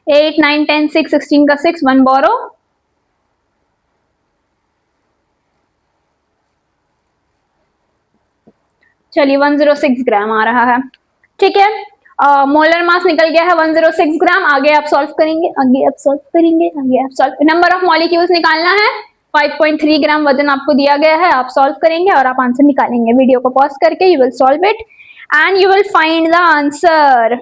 A: 8 9 10 6 16 का 6, 1 बोरो, चलिए 106 ग्राम आ रहा है। ठीक है, मोलर मास निकल गया है 106 ग्राम। आगे आप सॉल्व करेंगे, आगे आप सॉल्व करेंगे, आगे आप सॉल्व, नंबर ऑफ मॉलिक्यूल्स निकालना है। 5.3 ग्राम वजन आपको दिया गया है, आप सॉल्व करेंगे और आप आंसर निकालेंगे। वीडियो को पॉज करके you will solve it and you will find the answer.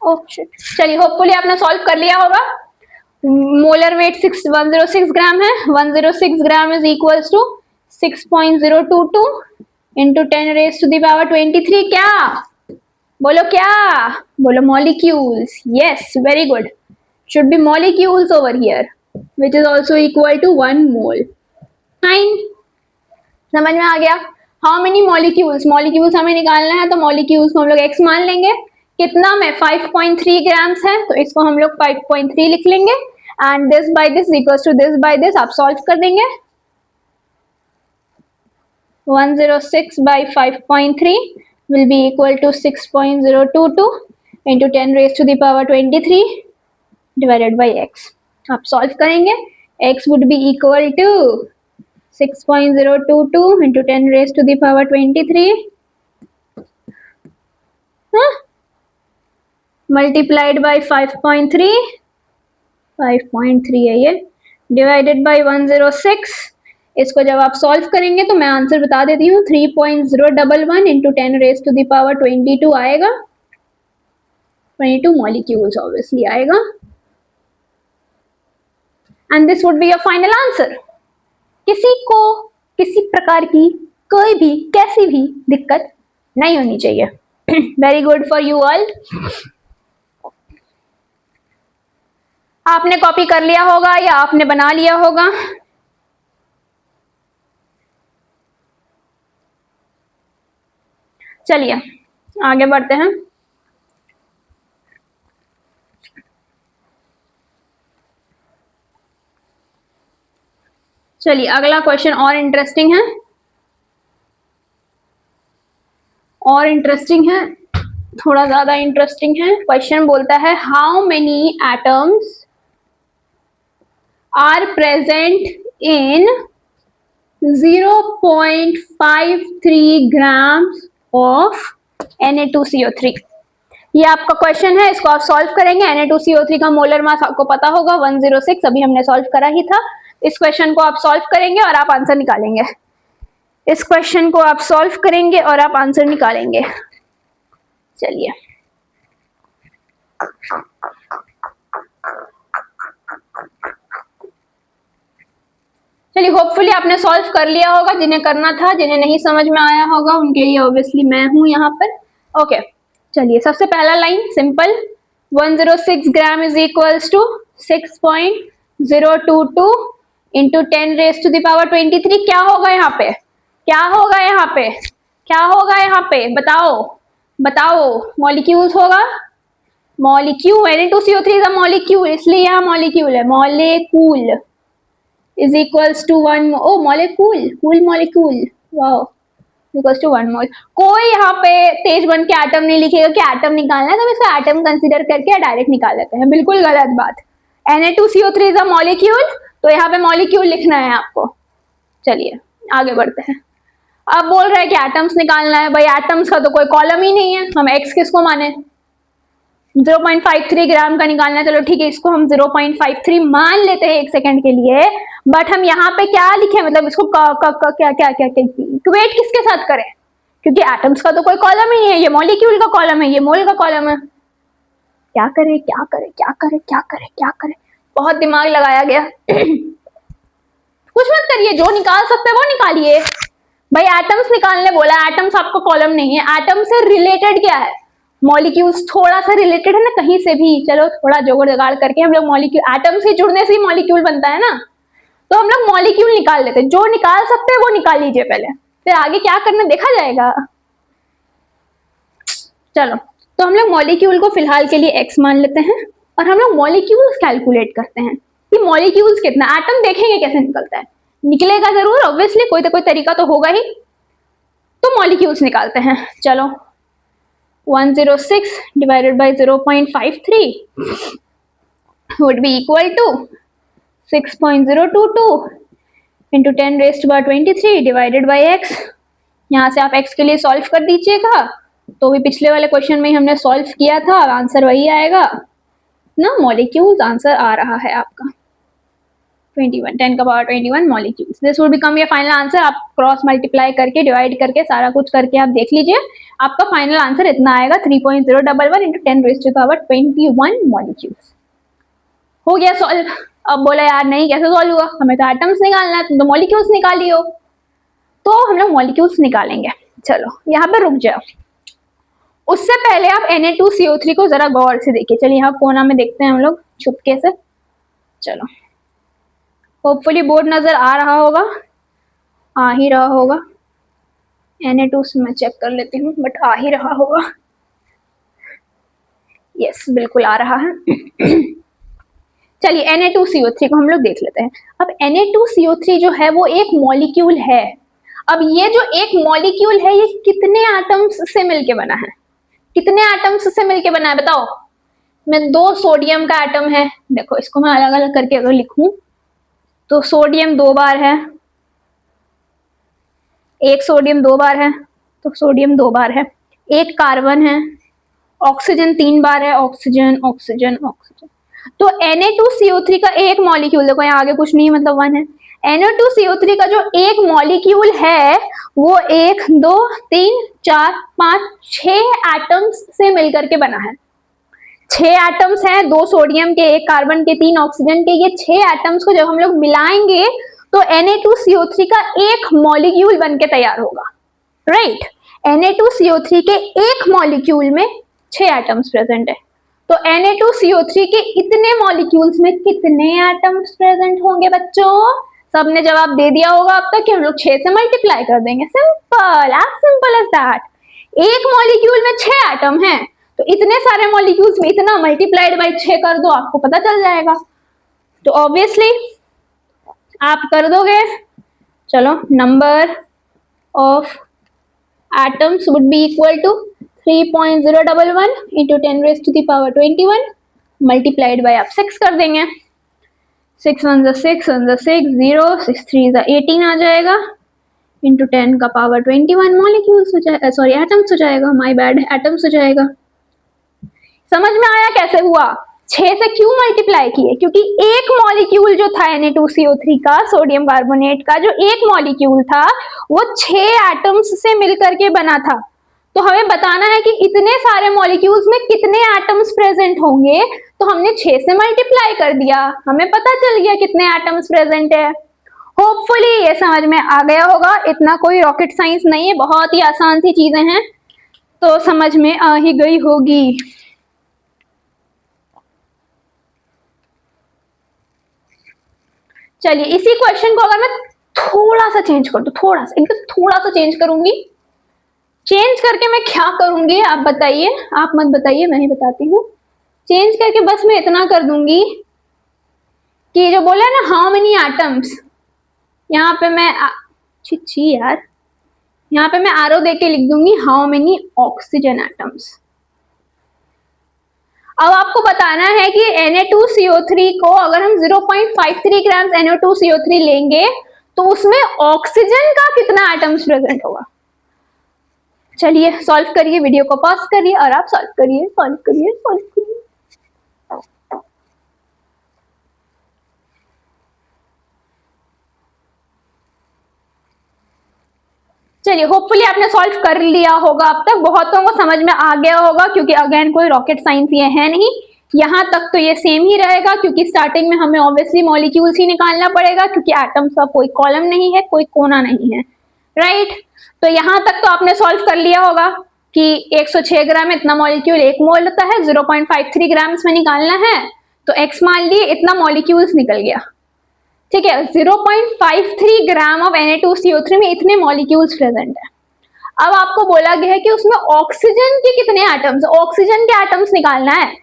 A: Oh shit, चलिए होपफुली आपने सॉल्व कर लिया होगा। मोलर वेट 106 ग्राम है। 106 gram is equals to 6.022 into 10 raise to the power 23। क्या बोलो, क्या बोलो? Molecules. Yes, very good. Should be molecules over here which is also equal to 1 mole. Fine, समझ में आ गया? हाउ मेनी मॉलिक्यूल्स, मॉलिक्यूल्स हमें निकालना है तो मॉलिक्यूल्स को हम लोग x मान लेंगे। कितना में 5.3 ग्राम्स है तो इसको हम लोग 5.3 लिख लेंगे and this by this equals to this by this आप सॉल्व कर देंगे। 106 by 5.3 will be equal to 6.022 into 10 raised to the power 23 divided by x। आप सॉल्व करेंगे, x would be equal to 6.022 into 10 raised to the power 23 multiplied by 5.3 है ये, डिवाइडेड बाय 106। इसको जब आप सॉल्व करेंगे तो मैं आंसर बता देती हूँ, 3.011 into 10 raise to the power 22 आएगा। 22 मॉलिक्यूल्स ऑब्वियसली आएगा and this would be your final answer. किसी को किसी प्रकार की कोई भी कैसी भी दिक्कत नहीं होनी चाहिए। Very good for you all. आपने कॉपी कर लिया होगा या आपने बना लिया होगा? चलिए आगे बढ़ते हैं। चलिए अगला क्वेश्चन और इंटरेस्टिंग है, थोड़ा ज्यादा इंटरेस्टिंग है। क्वेश्चन बोलता है how many atoms are present in 0.53 grams of Na2CO3। ये आपका क्वेश्चन है, इसको आप सॉल्व करेंगे। Na2CO3 का मोलर मास आपको पता होगा 106, अभी हमने सॉल्व करा ही था। इस क्वेश्चन को आप सॉल्व करेंगे और आप आंसर निकालेंगे। इस क्वेश्चन को आप सॉल्व करेंगे और आप आंसर निकालेंगे। चलिए होपफुली आपने सॉल्व कर लिया होगा। जिन्हें करना था, जिन्हें नहीं समझ में आया होगा उनके लिए ऑब्वियसली मैं हूं यहाँ पर। ओके चलिए, सबसे पहला line simple, 106 gram is equals to 6.022 into 10 raise to the power 23। क्या होगा यहाँ पे? क्या होगा यहाँ पे? क्या होगा यहाँ पे? बताओ बताओ। मॉलिक्यूल्स होगा, molecule. Na2CO3 is a molecule, इसलिए यहाँ मॉलिक्यूल है। Molecule is equals to 1 oh molecule wow equals to 1 mole। कोई यहाँ पे तेज बन के एटम नहीं लिखेगा कि एटम निकालना है तो इसको एटम कंसीडर करके डायरेक्ट निकाल लेते हैं, बिल्कुल गलत बात। Na2CO3 is a molecule, तो यहाँ पे मॉलिक्यूल लिखना है आपको। चलिए आगे बढ़ते हैं। अब बोल रहे हैं कि एटम्स निकालना है। भाई एटम्स का तो कोई कॉलम ही नहीं है, हम एक्स किसको माने? 0.53 ग्राम का निकालना है, चलो ठीक है, इसको हम 0.53 मान लेते हैं एक सेकंड के लिए। बट हम यहाँ पे क्या लिखे, मतलब इसको क्या इक्वेट किसके साथ करें? क्योंकि एटम्स का तो कोई कॉलम ही नहीं है, ये मॉलिक्यूल का कॉलम है, ये मोल का कॉलम है। क्या करें क्या करें क्या करें क्या करें क्या करें? बहुत दिमाग लगाया गया। कुछ मत करिए, जो निकाल सकते हैं वो निकालिए। भाई एटम्स निकालने बोला, एटम्स आपको कॉलम नहीं है। एटम से रिलेटेड क्या है? मॉलिक्यूल्स थोड़ा सा रिलेटेड है ना कहीं से भी। चलो थोड़ा जोड़ जगाड़ करके हम लोग मॉलिक्यूल, एटम से जुड़ने से ही मॉलिक्यूल बनता है ना, तो हम लोग मॉलिक्यूल निकाल लेते हैं। जो निकाल सकते हैं वो निकाल लीजिए पहले, फिर आगे क्या करना देखा जाएगा। चलो तो हम लोग मॉलिक्यूल को फिलहाल के लिए एक्स मान लेते हैं और हम लोग मॉलिक्यूल्स कैलकुलेट करते हैं कि मॉलिक्यूल्स कितना। एटम देखेंगे कैसे निकलता है, निकलेगा जरूर ऑब्वियसली, कोई तो कोई तरीका तो होगा ही। तो मॉलिक्यूल्स निकालते हैं। चलो 106 divided by 0.53 would be equal to 6.022 into 10 raised to power 23 divided by x। यहाँ से आप x के लिए सॉल्व कर दीजिएगा, तो भी पिछले वाले क्वेश्चन में हमने सॉल्व किया था, आंसर वही आएगा ना, मॉलिक्यूल्स आंसर आ रहा है आपका। 21, 10 का power 21 molecules. This would become your final answer. आप क्रॉस मल्टीप्लाई करके डिवाइड करके सारा कुछ करके आप देख लीजिए, आपका फाइनल आंसर इतना आएगा 3.011 into 10 raised to the power 21 molecules. हो गया सॉल्व। अब बोला यार नहीं कैसे सॉल्व हुआ, हमें तो एटम्स निकालना है, तुम तो मॉलिक्यूल्स निकाली हो। तो हम लोग मॉलिक्यूल्स निकालेंगे। चलो यहाँ पे रुक जाओ, उससे पहले आप Na2CO3 को जरा गौर से देखिए। चलिए यहाँ कोना में देखते हैं हम लोग छुपके से। चलो होपफुली बोर्ड नजर आ रहा होगा, आ ही रहा होगा। Na2 से मैं चेक कर लेती हूँ, बट आ ही रहा होगा। यस बिल्कुल आ रहा है। चलिए Na2CO3 को हम लोग देख लेते हैं। अब Na2CO3 जो है वो एक मॉलिक्यूल है। अब ये जो एक मॉलिक्यूल है ये कितने एटम्स से मिलके बना है, कितने एटम्स से मिलके बना है बताओ। मैं 2 सोडियम का एटम है, देखो इसको मैं अलग अलग करके अगर लिखूं तो सोडियम 2 बार है, एक सोडियम 2 बार है, तो सोडियम 2 बार है। एक कार्बन है, ऑक्सीजन 3 बार है, ऑक्सीजन ऑक्सीजन ऑक्सीजन। तो Na2CO3 का एक मॉलिक्यूल, देखो यहाँ आगे कुछ नहीं मतलब 1 है। Na2CO3 का जो एक मॉलिक्यूल है वो 1 2 3 4 5 6 एटम्स से मिलकर के बना है। 6 एटम्स हैं, 2 सोडियम के, 1 कार्बन के, 3 ऑक्सीजन के। ये 6 एटम्स को जब हम लोग मिलाएंगे तो Na2CO3 का एक मॉलिक्यूल बन के तैयार होगा, राइट। Na2CO3 के एक मॉलिक्यूल में 6 एटम्स प्रेजेंट है। तो Na2CO3 के इतने मॉलिक्यूल्स में कितने एटम्स प्रेजेंट होंगे बच्चों? सबने जवाब दे दिया होगा अब तक कि हम लोग 6 से मल्टीप्लाई कर देंगे। Simple, as simple as that. एक मॉलिक्यूल में 6 एटम हैं, तो इतने सारे मॉलिक्यूल्स में इतना मल्टीप्लाइड बाय 6 कर दो, आपको पता चल जाएगा। तो ऑब्वियसली आप कर दोगे। चलो number of atoms would be equal to 3.011 into 10 raised to the power 21 multiplied by आप 6 कर देंगे। 6 1 6 1 6 0 6 3 18 आ जाएगा, इंटू 10 का पावर 21 मॉलिक्यूल्स हो जाएगा, सॉरी एटम्स हो जाएगा, माय बैड, एटम्स हो जाएगा। समझ में आया कैसे हुआ? 6 से क्यों मल्टीप्लाई किए? क्योंकि एक मॉलिक्यूल जो था Na2CO3 का, सोडियम कार्बोनेट का जो एक मॉलिक्यूल था वो 6 एटम्स से मिलकर के बना था। तो हमें बताना है कि इतने सारे मॉलिक्यूल्स में कितने एटम्स प्रेजेंट होंगे, तो हमने 6 से मल्टीप्लाई कर दिया, हमें पता चल गया कितने एटम्स प्रेजेंट है। होपफुली ये समझ में आ गया होगा, इतना कोई रॉकेट साइंस नहीं है, बहुत ही आसान सी चीजें हैं, तो समझ में आ ही गई होगी। चलिए इसी क्वेश्चन को अगर मैं थोड़ा सा चेंज कर दूं, थोड़ा सा, एकदम थोड़ा सा चेंज करूंगी। चेंज करके मैं क्या करूंगी आप बताइए, आप मत बताइए, मैं ही बताती हूँ। चेंज करके बस मैं इतना कर दूंगी कि जो बोला ना हाउ मेनी एटम्स, यहाँ पे मैं छी यार, यहाँ पे मैं आरो दे के लिख दूंगी हाउ मेनी ऑक्सीजन एटम्स। अब आपको बताना है कि Na2CO3 को अगर हम 0.53 ग्राम Na2CO3 लेंगे तो उसमें ऑक्सीजन का कितना एटम्स प्रेजेंट होगा। चलिए सॉल्व करिए, वीडियो को पॉज करिए और आप सॉल्व करिए, सॉल्व करिए, सॉल्व करिए। चलिए होपफुली आपने सॉल्व कर लिया होगा अब तक, बहुतों को समझ में आ गया होगा, क्योंकि अगेन कोई रॉकेट साइंस ये है नहीं। यहाँ तक तो ये सेम ही रहेगा, क्योंकि स्टार्टिंग में हमें ऑब्वियसली मॉलिक्यूल्स ही निकालना पड़ेगा, क्योंकि एटम्स का कोई कॉलम नहीं है, कोई कोना नहीं है, राइट। तो यहाँ तक तो आपने सॉल्व कर लिया होगा कि 106 ग्राम इतना मॉलिक्यूल 1 मोल होता है, 0.53 ग्राम में निकालना है, तो x मान लिए इतना मॉलिक्यूल्स निकल गया, ठीक है। 0.53 ग्राम ऑफ Na2CO3 में इतने मॉलिक्यूल्स प्रेजेंट है। अब आपको बोला गया है कि उसमें ऑक्सीजन के कितने एटम्स, ऑक्सीजन के एटम्स निकालना है।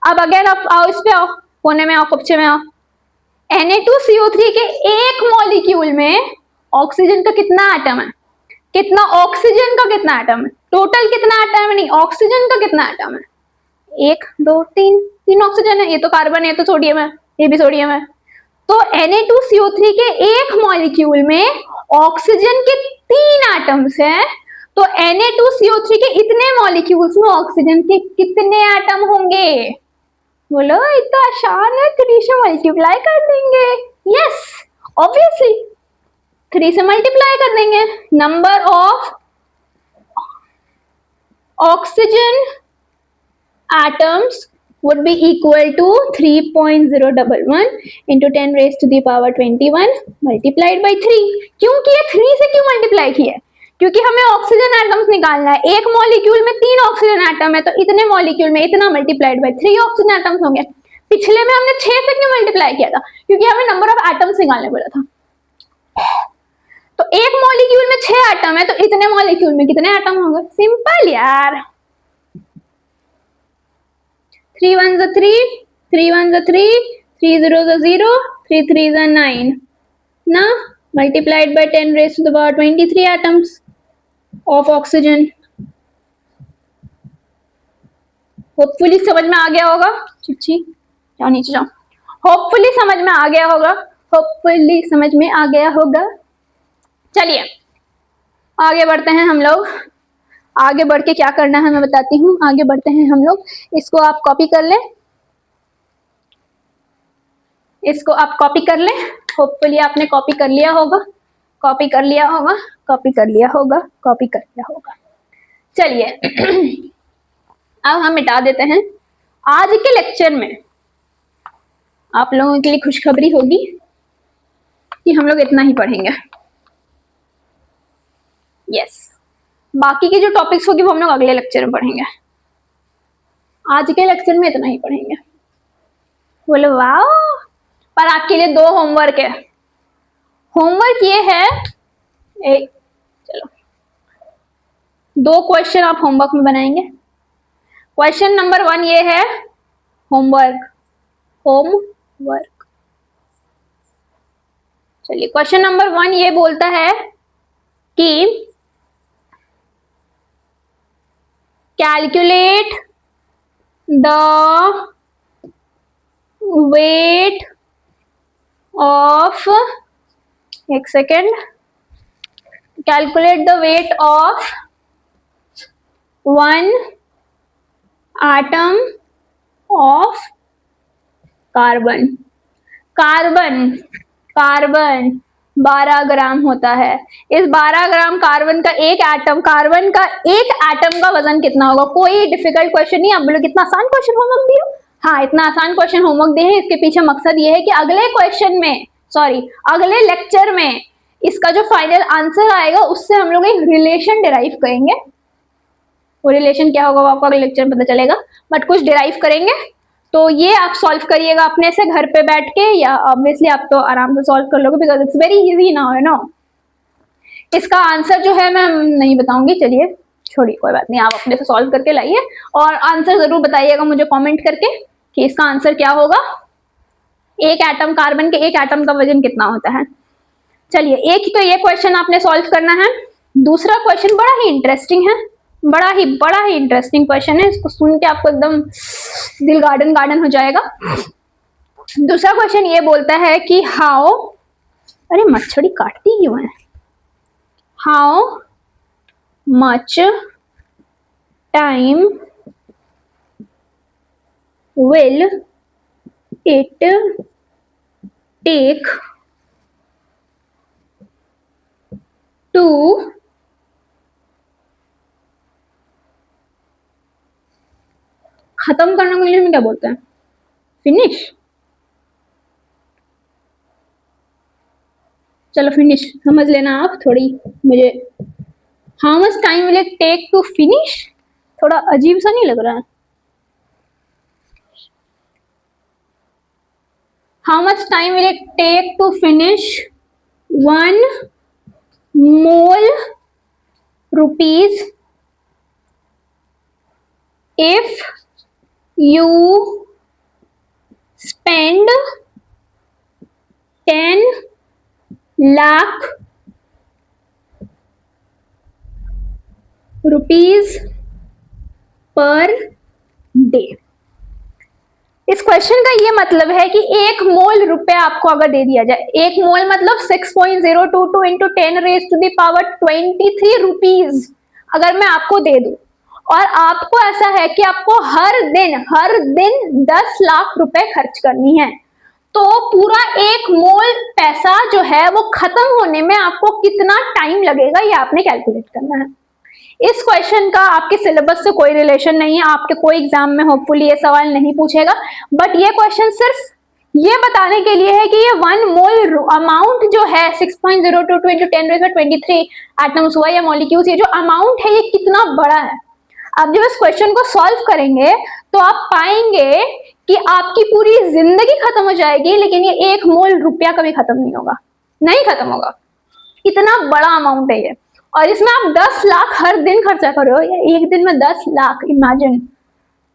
A: अब अगेन आप आओ, इस पे आओ, कोने में आओ, कपचे में आओ। Na2CO3 के एक मॉलिक्यूल में ऑक्सीजन का कितना एटम है, कितना ऑक्सीजन का कितना एटम है, टोटल कितना एटम है, नहीं ऑक्सीजन का कितना एटम है, 1 2 3, 3 ऑक्सीजन है, ये तो कार्बन है, ये तो सोडियम है, ये भी सोडियम है। तो Na2CO3 के एक मॉलिक्यूल में ऑक्सीजन के 3 एटम्स हैं, तो Na2CO3 के इतने मॉलिक्यूल्स में ऑक्सीजन के कितने एटम होंगे? बोलो इतना आसान है, 3 से मल्टीप्लाई कर देंगे, यस ऑब्वियसली 3 से मल्टीप्लाई कर देंगे. Number of oxygen atoms would be equal to 3.011 into 10 raised to the power 21 multiplied by 3. क्यों किया 3 से क्यों मल्टीप्लाई किया? क्योंकि हमें ऑक्सीजन एटम्स निकालना है. एक मॉलिक्यूल में 3 ऑक्सीजन एटम है तो इतने मॉलिक्यूल में इतना मल्टीप्लाइड बाय 3 ऑक्सीजन एटम्स होंगे. पिछले में हमने 6 से क्यों मल्टीप्लाई किया था? क्योंकि हमें नंबर ऑफ एटम्स निकालने बोला था. तो एक मॉलिक्यूल में 6 एटम है तो इतने मॉलिक्यूल में कितने एटम होंगे? सिंपल यार. 3 1s are 3, 3 1s are 3, 3 0s are 0, 3 3s are 9. Now multiplied by 10 raised to the power 23 atoms of oxygen. Hopefully समझ में आ गया होगा. चिच्ची जाओ नीचे जाओ. होपफुली समझ में आ गया होगा. होपफुली समझ में आ गया होगा. चलिए आगे बढ़ते हैं हम लोग. आगे बढ़ के क्या करना है मैं बताती हूँ. आगे बढ़ते हैं हम लोग. इसको आप कॉपी कर लें. इसको आप कॉपी कर लें. होपफुली आपने कॉपी कर लिया होगा. कॉपी कर लिया होगा. कॉपी कर लिया होगा. कॉपी कर लिया होगा. चलिए अब हम मिटा देते हैं. आज के लेक्चर में आप लोगों के लिए खुशखबरी होगी कि हम लोग इतना ही पढ़ेंगे. यस बाकी के जो टॉपिक्स होगी वो हम लोग अगले लेक्चर में पढ़ेंगे. आज के लेक्चर में इतना ही पढ़ेंगे. बोलो वाह. पर आपके लिए 2 होमवर्क है. होमवर्क ये है एक, चलो 2 क्वेश्चन आप होमवर्क में बनाएंगे. क्वेश्चन नंबर 1 ये है होमवर्क. होमवर्क. चलिए क्वेश्चन नंबर 1 ये बोलता है कि calculate the weight of एक second. calculate the weight of 1 atom of carbon. Carbon 12 ग्राम होता है. इस 12 ग्राम कार्बन का एक एटम का वजन कितना होगा? कोई डिफिकल्ट क्वेश्चन नहीं. आप बोलो कितना आसान क्वेश्चन होमवर्क दिया. हाँ इतना आसान क्वेश्चन होमवर्क दिए हैं. इसके पीछे मकसद ये है कि अगले लेक्चर में इसका जो फाइनल आंसर आएगा उससे हम लोग एक रिलेशन डिराइव करेंगे. वो रिलेशन क्या होगा वो आपको अगले लेक्चर में पता चलेगा. बट कुछ डिराइव करेंगे तो ये आप सॉल्व करिएगा अपने से घर पे बैठ के. या ऑब्वियसली आप तो आराम से सॉल्व कर लोगे because it's very easy now you know. इसका आंसर जो है मैं नहीं बताऊंगी. चलिए छोड़िए कोई बात नहीं. आप अपने से सॉल्व करके लाइए और आंसर जरूर बताइएगा मुझे कमेंट करके कि इसका आंसर क्या होगा. एक एटम कार्बन के एक एटम का वजन कितना होता है. चलिए एक तो ये क्वेश्चन आपने सॉल्व करना है. दूसरा क्वेश्चन बड़ा ही इंटरेस्टिंग है. बड़ा ही इंटरेस्टिंग क्वेश्चन है. इसको सुन के आपको एकदम दिल गार्डन हो जाएगा. दूसरा क्वेश्चन ये बोलता है कि हाउ, अरे मच्छरी काटती क्यों है. How much time will it take to खत्म करने को इंग्लिश में क्या बोलते हैं? फिनिश. चलो फिनिश समझ लेना आप. थोड़ी मुझे how much time will it take to finish थोड़ा अजीब सा नहीं लग रहा है. How much time will it take to finish 1 mole rupees if you spend 10 lakh rupees per day. इस क्वेश्चन का ये मतलब है कि 1 मोल रुपया आपको अगर दे दिया जाए. 1 मोल मतलब 6.022 into 10 raised to the power 23 rupees अगर मैं आपको दे दूं और आपको ऐसा है कि आपको हर दिन 10 लाख रुपए खर्च करनी है तो पूरा 1 मोल पैसा जो है वो खत्म होने में आपको कितना टाइम लगेगा ये आपने कैलकुलेट करना है। इस क्वेश्चन का आपके सिलेबस से कोई रिलेशन नहीं है, आपके कोई एग्जाम में होपफुली ये सवाल नहीं पूछेगा, बट ये क्वेश्चन सिर्फ ये बताने के लिए है कि ये 1 मोल अमाउंट जो है 6.02 into 10⁻23 एटम्स हुआ या मॉलिक्यूल्स, ये जो अमाउंट है ये कितना बड़ा है। अब जब इस क्वेश्चन को सॉल्व करेंगे तो आप पाएंगे कि आपकी पूरी जिंदगी खत्म हो जाएगी, लेकिन ये 1 मोल रुपया कभी खत्म नहीं होगा, नहीं खत्म होगा। इतना बड़ा अमाउंट है ये, और इसमें आप 10 लाख हर दिन खर्चा कर रहे हो, एक दिन में 10 लाख। इमेजिन,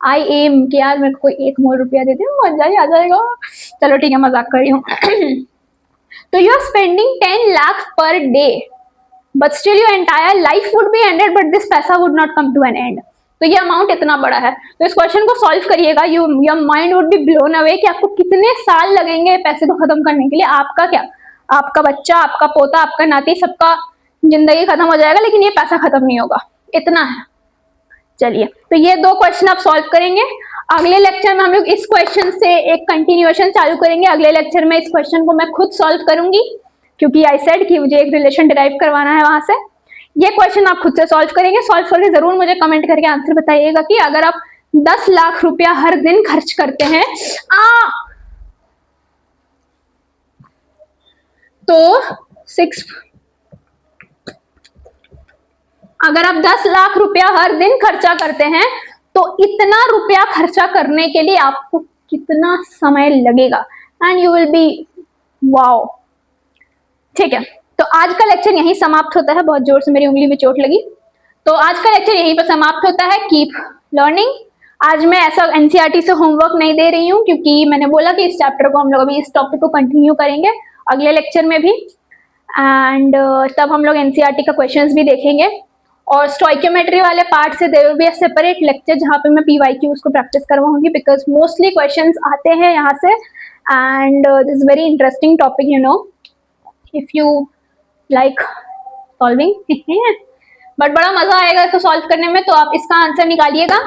A: आई एम कि यार मेरे को 1 मोल रुपया दे दे, मजा ही आ जाएगा। चलो ठीक है, मजाक कर रही हूँ। तो you are spending 10 lakh per day, but still your entire life would be ended, but this पैसा would not come to an end. तो ये अमाउंट इतना बड़ा है, तो इस क्वेश्चन को सॉल्व करिएगा, your mind would be blown away कि आपको कितने साल लगेंगे पैसे को खत्म करने के लिए। आपका क्या, आपका बच्चा, आपका पोता, आपका नाती, सबका जिंदगी खत्म हो जाएगा, लेकिन ये पैसा खत्म नहीं होगा, इतना है। चलिए, तो ये 2 क्वेश्चन आप सॉल्व करेंगे। अगले लेक्चर में हम लोग इस क्वेश्चन से एक कंटिन्यूएशन चालू करेंगे। अगले लेक्चर में इस क्वेश्चन को मैं खुद सॉल्व करूंगी, क्योंकि आई सेड कि मुझे एक रिलेशन डिराइव करवाना है वहां से। ये क्वेश्चन आप खुद से सॉल्व करेंगे। सॉल्व करके जरूर मुझे कमेंट करके आंसर बताइएगा कि अगर आप 10 लाख रुपया हर दिन खर्च करते हैं तो अगर आप 10 लाख रुपया हर दिन खर्चा करते हैं तो इतना रुपया खर्चा करने के लिए आपको कितना समय लगेगा, and you will be wow. ठीक है, तो आज का लेक्चर यहीं समाप्त होता है। बहुत जोर से मेरी उंगली में चोट लगी, तो आज का लेक्चर यहीं पर समाप्त होता है। Keep learning. आज मैं ऐसा एनसीईआरटी से होमवर्क नहीं दे रही हूँ, क्योंकि मैंने बोला कि इस चैप्टर को हम लोग अभी इस टॉपिक को कंटिन्यू करेंगे अगले लेक्चर में भी, एंड तब हम लोग एनसीईआरटी का क्वेश्चंस भी देखेंगे। और स्टोइकियोमेट्री वाले पार्ट से there will be a separate lecture जहाँ पे मैं पीवाईक्यूज को प्रैक्टिस करवाऊंगी, बिकॉज मोस्टली क्वेश्चंस आते हैं यहाँ से, and this is very interesting topic, you know, if you like solving. But बड़ा मजा आएगा इसको सॉल्व करने में। तो आप इसका आंसर निकालिएगा,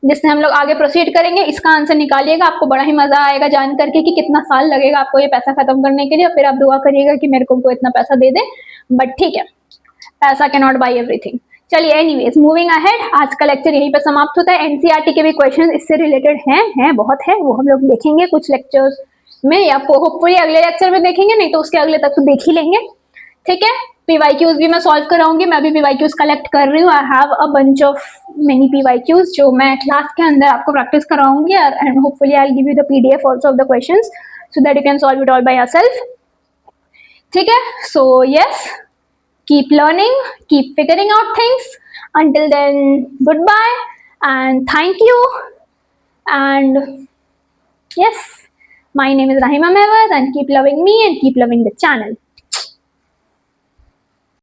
A: जिससे हम लोग आगे प्रोसीड करेंगे। इसका आंसर निकालिएगा, आपको बड़ा ही मजा आएगा जान करके कि कितना साल लगेगा आपको ये पैसा खत्म करने के लिए। फिर आप दुआ करिएगा कि मेरे को इतना पैसा दे दे, बट ठीक है, पैसा कैन नॉट बाई एवरीथिंग। चलिए, एनीवेज मूविंग अहेड, आज का लेक्चर यहीं पर समाप्त होता है। एनसीईआरटी के भी क्वेश्चन इससे रिलेटेड हैं बहुत है, वो हम लोग देखेंगे कुछ लेक्चर्स में, या होपफुली अगले लेक्चर में देखेंगे, नहीं तो उसके अगले तक तो देख ही लेंगे। ठीक है, पीवाईक्यूज भी मैं सॉल्व कराऊंगी। मैं भी पीवाईक्यूज कलेक्ट कर रही हूँ। I have a bunch of many PYQs जो मैं क्लास के अंदर आपको प्रैक्टिस कराऊंगी, and hopefully I will give you the PDF also of the questions so that you can solve it all by yourself. ठीक है, so yes, keep learning, keep figuring out things. Until then, goodbye and thank you. And yes, my name is Rahima Mehwat, and keep loving me and keep loving the channel.